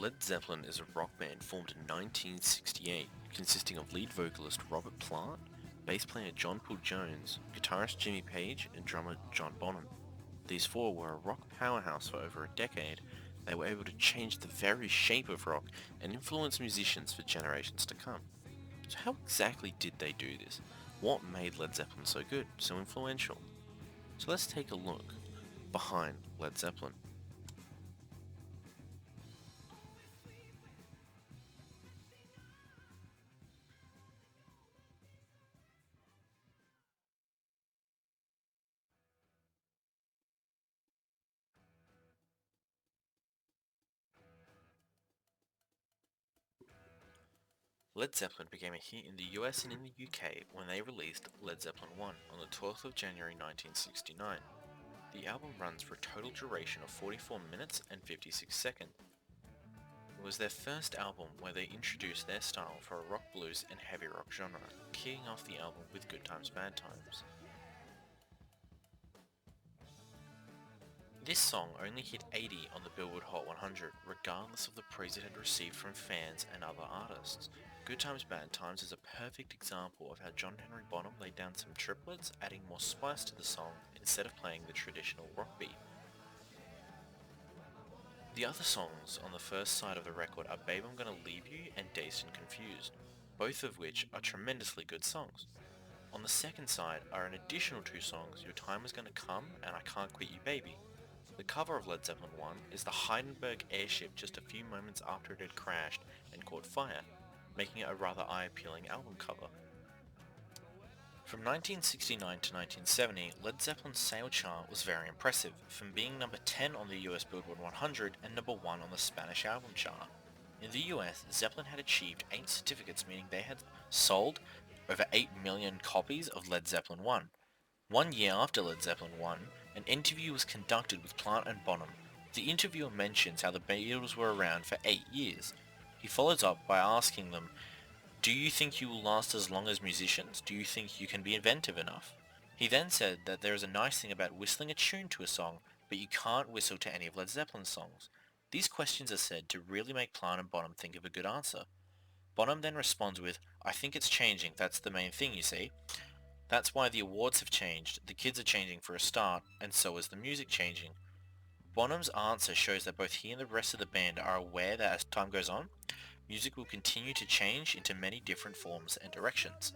Led Zeppelin is a rock band formed in 1968, consisting of lead vocalist Robert Plant, bass player John Paul Jones, guitarist Jimmy Page, and drummer John Bonham. These four were a rock powerhouse for over a decade. They were able to change the very shape of rock and influence musicians for generations to come. So how exactly did they do this? What made Led Zeppelin so good, so influential? So let's take a look behind Led Zeppelin. Led Zeppelin became a hit in the US and in the UK when they released Led Zeppelin 1 on the 12th of January 1969. The album runs for a total duration of 44 minutes and 56 seconds. It was their first album where they introduced their style for a rock blues and heavy rock genre, kicking off the album with Good Times Bad Times. This song only hit 80 on the Billboard Hot 100, regardless of the praise it had received from fans and other artists. Good Times Bad Times is a perfect example of how John Henry Bonham laid down some triplets, adding more spice to the song instead of playing the traditional rock beat. The other songs on the first side of the record are Babe I'm Gonna Leave You and Dazed and Confused, both of which are tremendously good songs. On the second side are an additional two songs, Your Time Is Gonna Come and I Can't Quit You Baby. The cover of Led Zeppelin 1 is the Hindenburg airship just a few moments after it had crashed and caught fire, making it a rather eye-appealing album cover. From 1969 to 1970, Led Zeppelin's sale chart was very impressive, from being number 10 on the US Billboard 100 and number 1 on the Spanish album chart. In the US, Zeppelin had achieved 8 certificates, meaning they had sold over 8 million copies of Led Zeppelin 1. 1 year after Led Zeppelin 1, an interview was conducted with Plant and Bonham. The interviewer mentions how the Beatles were around for 8 years. He follows up by asking them, "Do you think you will last as long as musicians? Do you think you can be inventive enough?" He then said that there is a nice thing about whistling a tune to a song, but you can't whistle to any of Led Zeppelin's songs. These questions are said to really make Plant and Bonham think of a good answer. Bonham then responds with, "I think it's changing, that's the main thing, you see. That's why the awards have changed, the kids are changing for a start, and so is the music changing." Bonham's answer shows that both he and the rest of the band are aware that as time goes on, music will continue to change into many different forms and directions.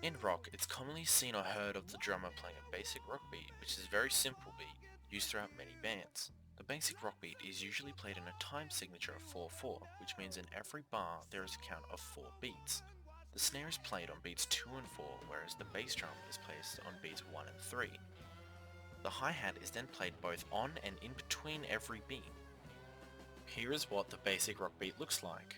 In rock, it's commonly seen or heard of the drummer playing a basic rock beat, which is a very simple beat, used throughout many bands. The basic rock beat is usually played in a time signature of 4/4, which means in every bar there is a count of 4 beats. The snare is played on beats 2 and 4, whereas the bass drum is placed on beats 1 and 3. The hi-hat is then played both on and in between every beat. Here is what the basic rock beat looks like.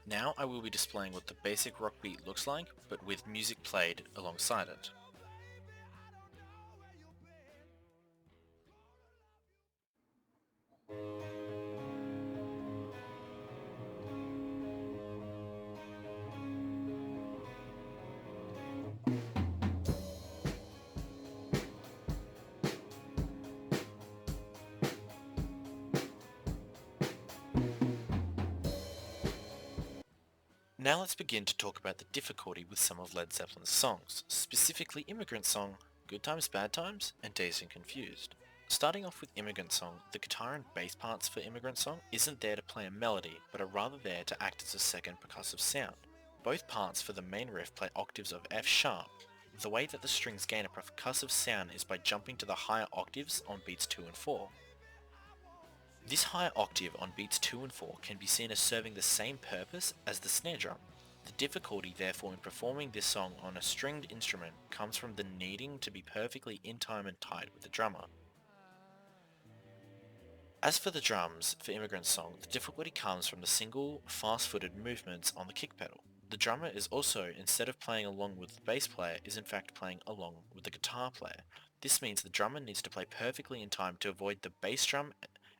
Now I will be displaying what the basic rock beat looks like, but with music played alongside it. Now let's begin to talk about the difficulty with some of Led Zeppelin's songs, specifically Immigrant Song, Good Times Bad Times, and Dazed and Confused. Starting off with Immigrant Song, the guitar and bass parts for Immigrant Song isn't there to play a melody, but are rather there to act as a second percussive sound. Both parts for the main riff play octaves of F sharp. The way that the strings gain a percussive sound is by jumping to the higher octaves on beats 2 and 4. This higher octave on beats 2 and 4 can be seen as serving the same purpose as the snare drum. The difficulty therefore in performing this song on a stringed instrument comes from the needing to be perfectly in time and tight with the drummer. As for the drums for Immigrant Song, the difficulty comes from the single, fast-footed movements on the kick pedal. The drummer is also, instead of playing along with the bass player, is in fact playing along with the guitar player. This means the drummer needs to play perfectly in time to avoid the bass drum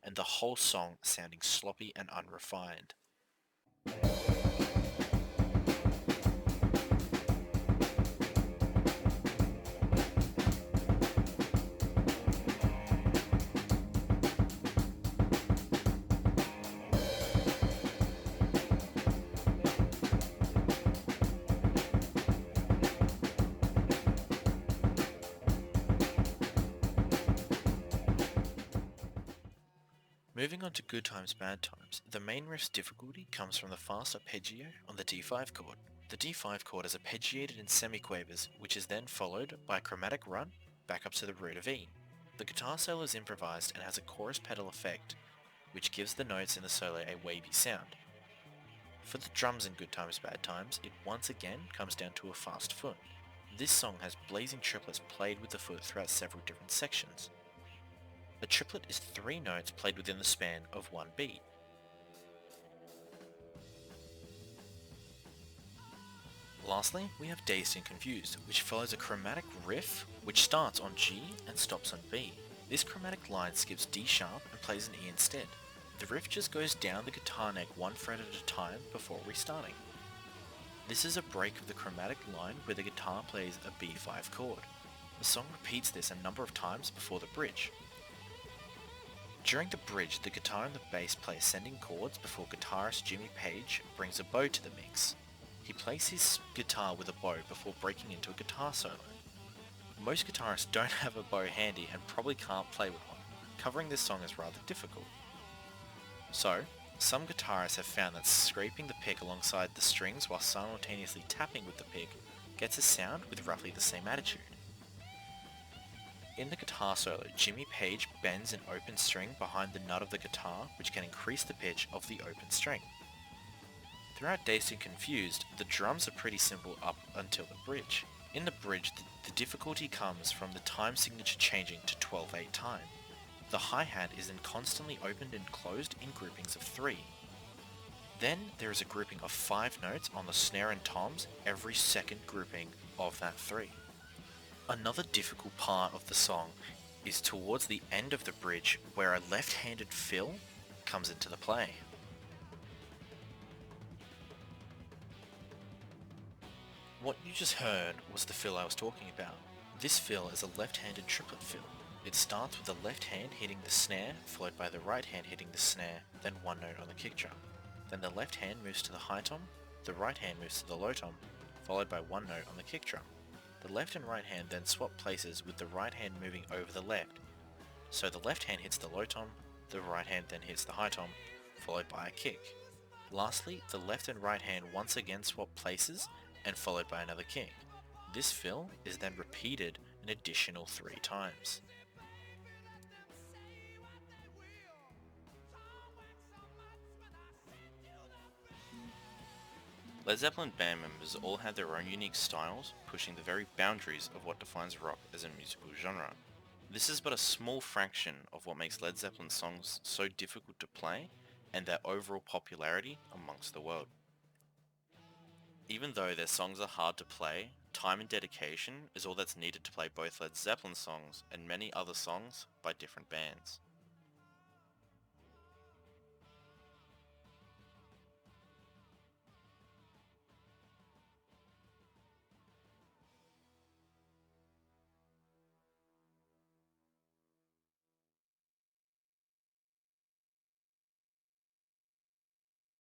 and the whole song sounding sloppy and unrefined. Moving on to good times, bad times, the main riff's difficulty comes from the fast arpeggio on the D5 chord. The D5 chord is arpeggiated in semiquavers, which is then followed by a chromatic run back up to the root of E. The guitar solo is improvised and has a chorus pedal effect, which gives the notes in the solo a wavy sound. For the drums in good times, bad times, it once again comes down to a fast foot. This song has blazing triplets played with the foot throughout several different sections. A triplet is 3 notes played within the span of 1 beat. Lastly, we have Dazed and Confused, which follows a chromatic riff which starts on G and stops on B. This chromatic line skips D sharp and plays an E instead. The riff just goes down the guitar neck 1 fret at a time before restarting. This is a break of the chromatic line where the guitar plays a B5 chord. The song repeats this a number of times before the bridge. During the bridge, the guitar and the bass play ascending chords before guitarist Jimmy Page brings a bow to the mix. He plays his guitar with a bow before breaking into a guitar solo. Most guitarists don't have a bow handy and probably can't play with one. Covering this song is rather difficult. So, some guitarists have found that scraping the pick alongside the strings while simultaneously tapping with the pick gets a sound with roughly the same attitude. In the guitar solo, Jimmy Page bends an open string behind the nut of the guitar, which can increase the pitch of the open string. Throughout Dazed and Confused, the drums are pretty simple up until the bridge. In the bridge, the difficulty comes from the time signature changing to 12/8 time. The hi-hat is then constantly opened and closed in groupings of 3. Then there is a grouping of 5 notes on the snare and toms every second grouping of that 3. Another difficult part of the song is towards the end of the bridge where a left-handed fill comes into the play. What you just heard was the fill I was talking about. This fill is a left-handed triplet fill. It starts with the left hand hitting the snare, followed by the right hand hitting the snare, then 1 note on the kick drum. Then the left hand moves to the high tom, the right hand moves to the low tom, followed by 1 note on the kick drum. The left and right hand then swap places with the right hand moving over the left. So the left hand hits the low tom, the right hand then hits the high tom, followed by a kick. Lastly, the left and right hand once again swap places and followed by another kick. This fill is then repeated an additional 3 times. Led Zeppelin band members all have their own unique styles, pushing the very boundaries of what defines rock as a musical genre. This is but a small fraction of what makes Led Zeppelin songs so difficult to play and their overall popularity amongst the world. Even though their songs are hard to play, time and dedication is all that's needed to play both Led Zeppelin songs and many other songs by different bands.